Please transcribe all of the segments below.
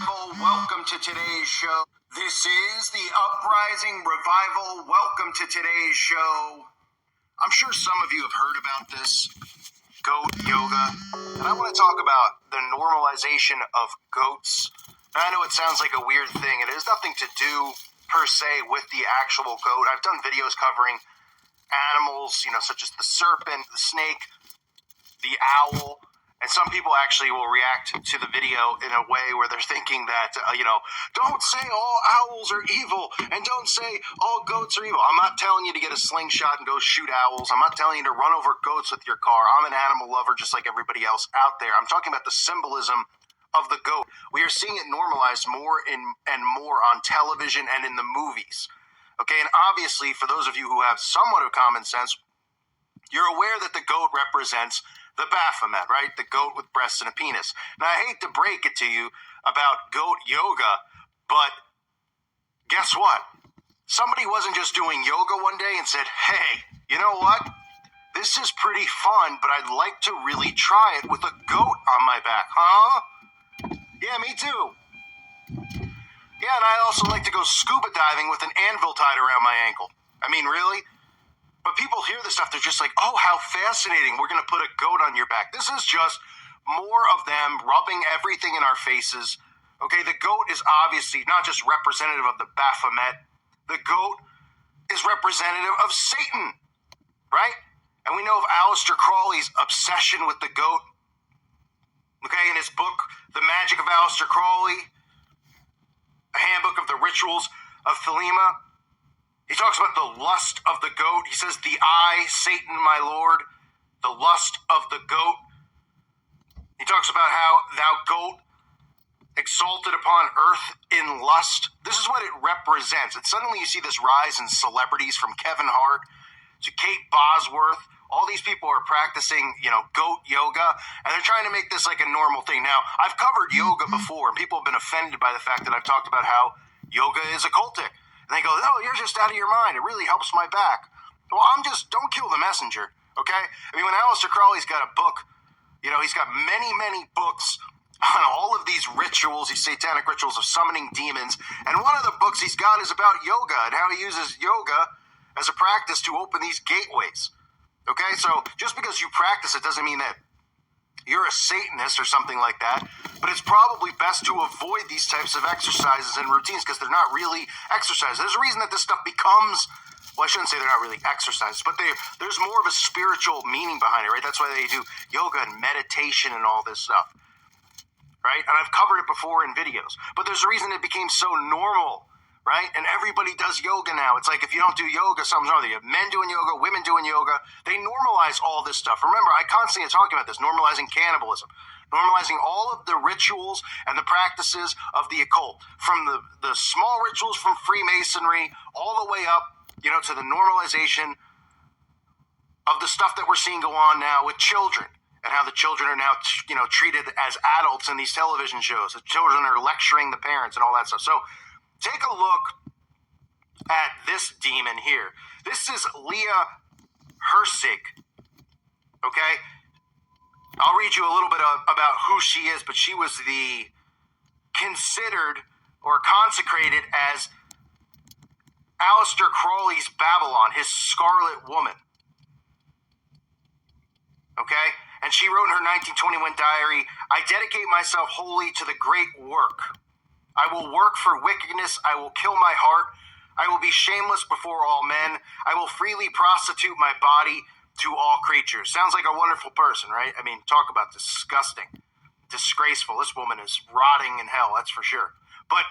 Welcome to today's show. This is the Uprising Revival. Welcome to today's show. I'm sure some of you have heard about this goat yoga, and I want to talk about the normalization of goats. Now, I know it sounds like a weird thing, and it has nothing to do per se with the actual goat. I've done videos covering animals, such as the serpent, the snake, the owl. And some people actually will react to the video in a way where they're thinking that, don't say all owls are evil and don't say all goats are evil. I'm not telling you to get a slingshot and go shoot owls. I'm not telling you to run over goats with your car. I'm an animal lover just like everybody else out there. I'm talking about the symbolism of the goat. We are seeing it normalized more and more on television and in the movies. Okay, and obviously for those of you who have somewhat of common sense, you're aware that the goat represents the Baphomet, right? The goat with breasts and a penis. Now, I hate to break it to you about goat yoga, but guess what? Somebody wasn't just doing yoga one day and said, hey, you know what? This is pretty fun, but I'd like to really try it with a goat on my back, huh? Yeah, me too. Yeah, and I also like to go scuba diving with an anvil tied around my ankle. I mean, really? But people hear this stuff, they're just like, oh, how fascinating. We're going to put a goat on your back. This is just more of them rubbing everything in our faces. Okay, the goat is obviously not just representative of the Baphomet. The goat is representative of Satan, right? And we know of Aleister Crowley's obsession with the goat. Okay, in his book, The Magic of Aleister Crowley, a handbook of the rituals of Thelema, he talks about the lust of the goat. He says, the I, Satan, my Lord, the lust of the goat. He talks about how thou goat exalted upon earth in lust. This is what it represents. And suddenly you see this rise in celebrities from Kevin Hart to Kate Bosworth. All these people are practicing, goat yoga, and they're trying to make this like a normal thing. Now, I've covered yoga before, and people have been offended by the fact that I've talked about how yoga is occultic. And they go, no, you're just out of your mind. It really helps my back. Well, don't kill the messenger, okay? I mean, when Aleister Crowley's got a book, he's got many, many books on all of these rituals, these satanic rituals of summoning demons. And one of the books he's got is about yoga and how he uses yoga as a practice to open these gateways, okay? So just because you practice it doesn't mean that you're a Satanist or something like that, but it's probably best to avoid these types of exercises and routines because they're not really exercises. There's a reason that this stuff becomes, well, I shouldn't say they're not really exercises, but there's more of a spiritual meaning behind it, right? That's why they do yoga and meditation and all this stuff, right? And I've covered it before in videos, but there's a reason it became so normal, right? And everybody does yoga now. It's like if you don't do yoga, something's wrong. You have men doing yoga, women doing yoga. They normalize all this stuff. Remember, I constantly am talking about this, normalizing cannibalism, normalizing all of the rituals and the practices of the occult, from the small rituals from Freemasonry all the way up, to the normalization of the stuff that we're seeing go on now with children and how the children are now, treated as adults in these television shows. The children are lecturing the parents and all that stuff. So take a look at this demon here. This is Leah Hersig, okay? I'll read you a little bit about who she is, but she was considered or consecrated as Aleister Crowley's Babylon, his Scarlet Woman, okay? And she wrote in her 1921 diary, I dedicate myself wholly to the great work. I will work for wickedness. I will kill my heart. I will be shameless before all men. I will freely prostitute my body to all creatures. Sounds like a wonderful person, right? I mean, talk about disgusting, disgraceful. This woman is rotting in hell, that's for sure. But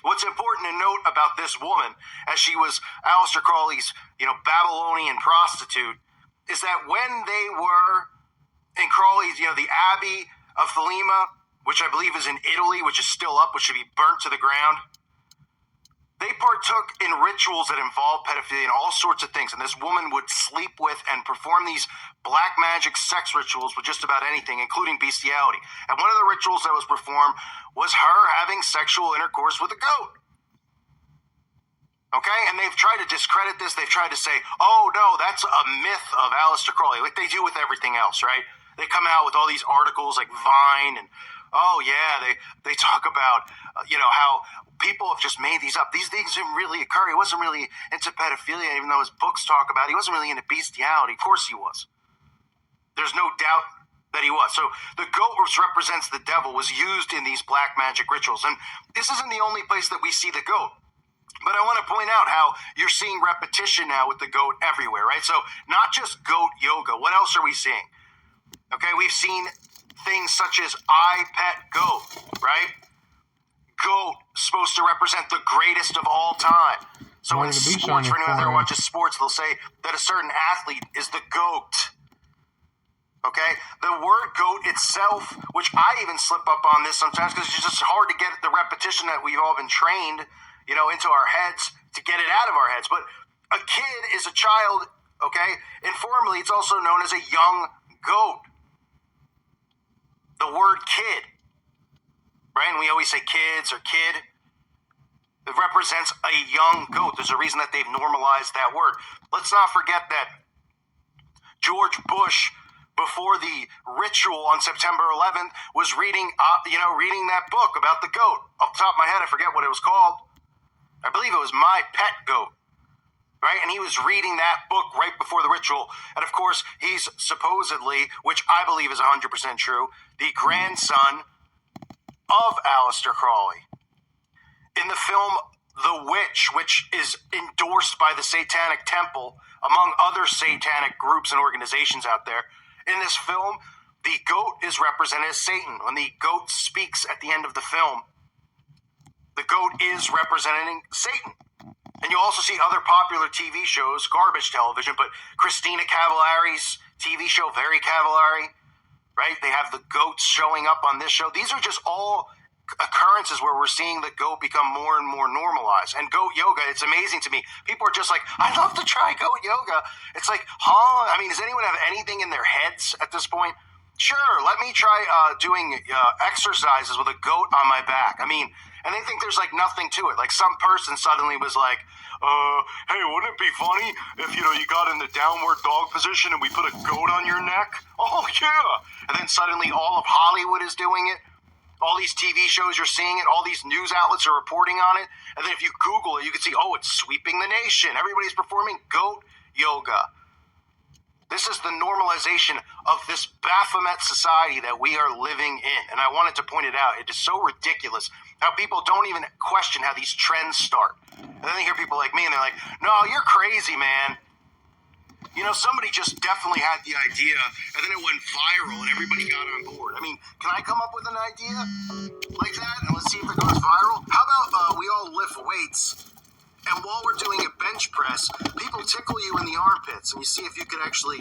what's important to note about this woman, as she was Aleister Crowley's, Babylonian prostitute, is that when they were in Crowley's, the Abbey of Thelema, which I believe is in Italy, which is still up, which should be burnt to the ground. They partook in rituals that involved pedophilia and all sorts of things. And this woman would sleep with and perform these black magic sex rituals with just about anything, including bestiality. And one of the rituals that was performed was her having sexual intercourse with a goat. Okay? And they've tried to discredit this. They've tried to say, oh, no, that's a myth of Aleister Crowley, like they do with everything else, right? They come out with all these articles like Vine and Oh yeah, they talk about how people have just made these up. These things didn't really occur. He wasn't really into pedophilia, even though his books talk about it. He wasn't really into bestiality. Of course he was. There's no doubt that he was. So the goat, which represents the devil, was used in these black magic rituals. And this isn't the only place that we see the goat. But I want to point out how you're seeing repetition now with the goat everywhere, right? So not just goat yoga. What else are we seeing? Okay, we've seen things such as I pet goat, right? Goat supposed to represent the greatest of all time. So in sports, for anyone out there who watches sports, they'll say that a certain athlete is the GOAT. Okay? The word GOAT itself, which I even slip up on this sometimes because it's just hard to get the repetition that we've all been trained, into our heads to get it out of our heads. But a kid is a child, okay? Informally, it's also known as a young goat. The word kid, right? And we always say kids or kid. It represents a young goat. There's a reason that they've normalized that word. Let's not forget that George Bush, before the ritual on September 11th, was reading that book about the goat. Off the top of my head, I forget what it was called. I believe it was My Pet Goat, right? And he was reading that book right before the ritual. And of course, he's supposedly, which I believe is 100% true, the grandson of Aleister Crowley. In the film The Witch, which is endorsed by the Satanic Temple, among other satanic groups and organizations out there, in this film, the goat is represented as Satan. When the goat speaks at the end of the film, the goat is representing Satan. And you'll also see other popular TV shows, garbage television, but Christina Cavallari's TV show, Very Cavallari, right? They have the goats showing up on this show. These are just all occurrences where we're seeing the goat become more and more normalized. And goat yoga, it's amazing to me. People are just like, I'd love to try goat yoga. It's like, huh? I mean, does anyone have anything in their heads at this point? Sure, let me try doing exercises with a goat on my back. I mean, and they think there's like nothing to it. Like some person suddenly was like, hey, wouldn't it be funny if, you got in the downward dog position and we put a goat on your neck? Oh, yeah. And then suddenly all of Hollywood is doing it. All these TV shows, you're seeing it. All these news outlets are reporting on it. And then if you Google it, you can see, it's sweeping the nation. Everybody's performing goat yoga. This is the normalization of this Baphomet society that we are living in. And I wanted to point it out. It is so ridiculous how people don't even question how these trends start. And then they hear people like me and they're like, no, you're crazy, man. Somebody just definitely had the idea and then it went viral and everybody got on board. I mean, can I come up with an idea like that? And let's see if it goes viral. How about we all lift weights? And while we're doing a bench press, people tickle you in the armpits and you see if you can actually,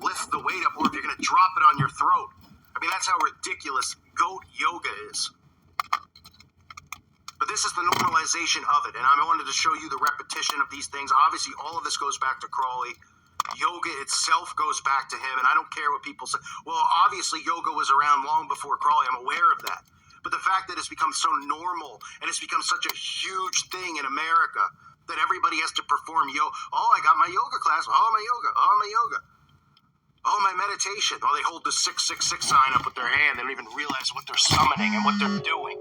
lift the weight up or if you're going to drop it on your throat. I mean, that's how ridiculous goat yoga is. But this is the normalization of it. And I wanted to show you the repetition of these things. Obviously, all of this goes back to Crowley. Yoga itself goes back to him. And I don't care what people say. Well, obviously, yoga was around long before Crowley. I'm aware of that. But the fact that it's become so normal and it's become such a huge thing in America that everybody has to perform yoga. Oh, I got my yoga class. Oh, my yoga. Oh, my yoga. Oh, my meditation. Oh, they hold the 666 sign up with their hand. They don't even realize what they're summoning and what they're doing.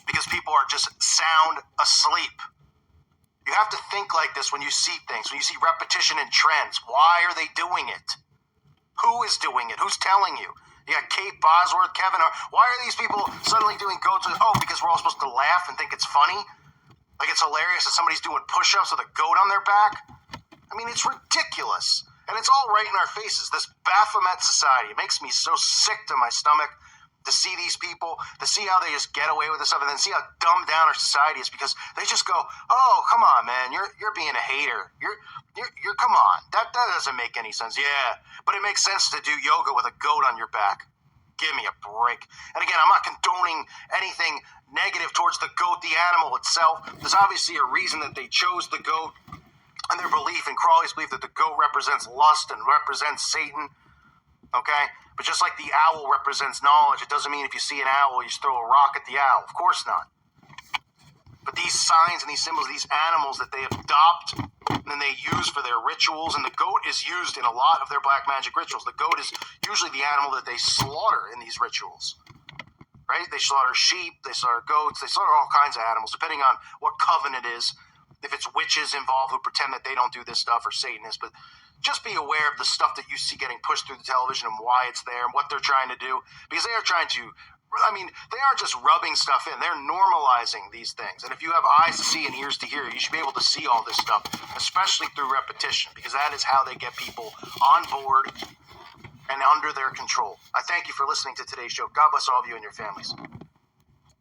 Because people are just sound asleep. You have to think like this when you see things, when you see repetition and trends. Why are they doing it? Who is doing it? Who's telling you? You got Kate Bosworth, Kevin Hart. Why are these people suddenly doing goats? Oh, because we're all supposed to laugh and think it's funny? Like it's hilarious that somebody's doing push-ups with a goat on their back? I mean, it's ridiculous. And it's all right in our faces. This Baphomet society, it makes me so sick to my stomach to see these people, to see how they just get away with this stuff, and then see how dumbed down our society is because they just go, oh, come on, man, you're being a hater. You're come on. That doesn't make any sense. Yeah, but it makes sense to do yoga with a goat on your back. Give me a break. And again, I'm not condoning anything negative towards the goat, the animal itself. There's obviously a reason that they chose the goat and their belief in Crowley's belief that the goat represents lust and represents Satan. Okay? But just like the owl represents knowledge, it doesn't mean if you see an owl, you just throw a rock at the owl. Of course not. But these signs and these symbols, these animals that they adopt and then they use for their rituals. And the goat is used in a lot of their black magic rituals. The goat is usually the animal that they slaughter in these rituals, right? They slaughter sheep, they slaughter goats, they slaughter all kinds of animals, depending on what coven it is. If it's witches involved who pretend that they don't do this stuff, or Satanists. But just be aware of the stuff that you see getting pushed through the television and why it's there and what they're trying to do. Because they are trying to, they aren't just rubbing stuff in. They're normalizing these things. And if you have eyes to see and ears to hear, you should be able to see all this stuff, especially through repetition, because that is how they get people on board and under their control. I thank you for listening to today's show. God bless all of you and your families.